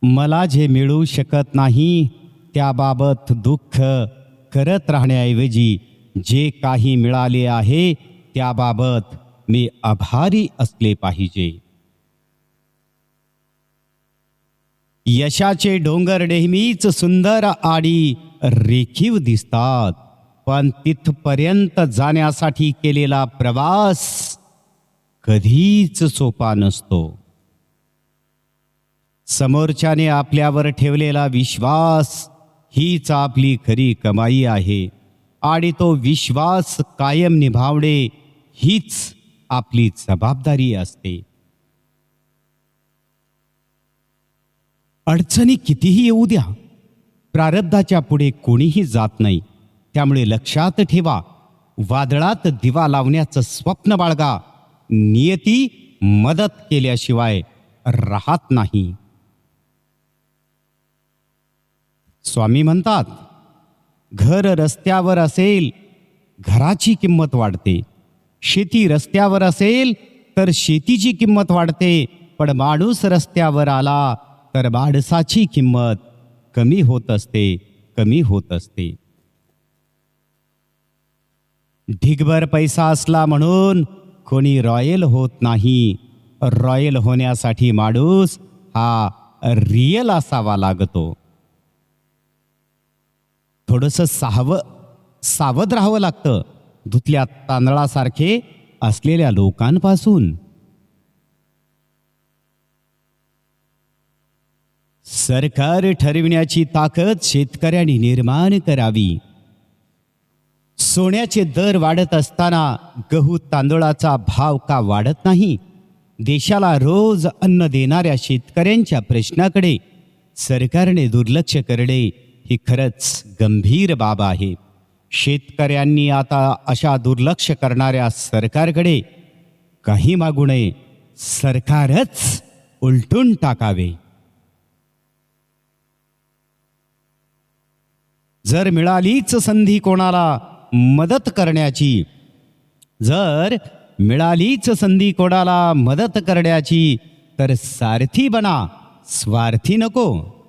मला जे मिळू शकत नाही त्याबाबत दुःख करत राहण्याऐवजी जे काही मिळाले आहे त्याबाबत मी आभारी असले पाहिजे. यशाचे डोंगर नेहमीच सुंदर आणि रेखीव दिसतात, पण तिथपर्यंत जाण्यासाठी केलेला प्रवास कधीच सोपा नसतो. समोरच्याने आपल्यावर ठेवलेला विश्वास हीच आपली खरी कमाई आहे आणि तो विश्वास कायम निभावणे हीच आपली जबाबदारी असते. अडचणी कितीही येऊ द्या, प्रारब्धाच्या पुढे कोणीही जात नाही. त्यामुळे लक्षात ठेवा, वादळात दिवा लावण्याचं स्वप्न बाळगा. नियती मदत केल्याशिवाय राहत नाही. स्वामी म्हणतात, घर रस्त्यावर असेल घराची किंमत वाढते, शेती रस्त्यावर असेल तर शेतीची किंमत वाढते, पण माणूस रस्त्यावर आला तर माणसाची किंमत कमी होत असते, कमी होत असते. ढिगभर पैसा असला म्हणून कोणी रॉयल होत नाही. रॉयल होण्यासाठी माणूस हा रियल असावा लागतो. थोडंसं सावध राहावं लागतं धुतल्या तांदळासारखे असलेल्या लोकांपासून. सरकार ठरविण्याची ताकद शेतकऱ्यांनी निर्माण करावी. सोन्याचे दर वाढत असताना गहू तांदूळाचा भाव का वाढत नाही? देशाला रोज अन्न देणाऱ्या शेतकऱ्यांच्या प्रश्नाकडे सरकारने दुर्लक्ष करणे ही खरंच गंभीर बाब आहे. शेतकऱ्यांनी आता अशा दुर्लक्ष करणाऱ्या सरकारकडे काही मागू नये, सरकारच उलटून टाकावे. जर मिळालीच संधी कोणाला मदत करण्याची, जर मिळालीच संधी कोणाला मदत करण्याची तर सारथी बना, स्वार्थी नको.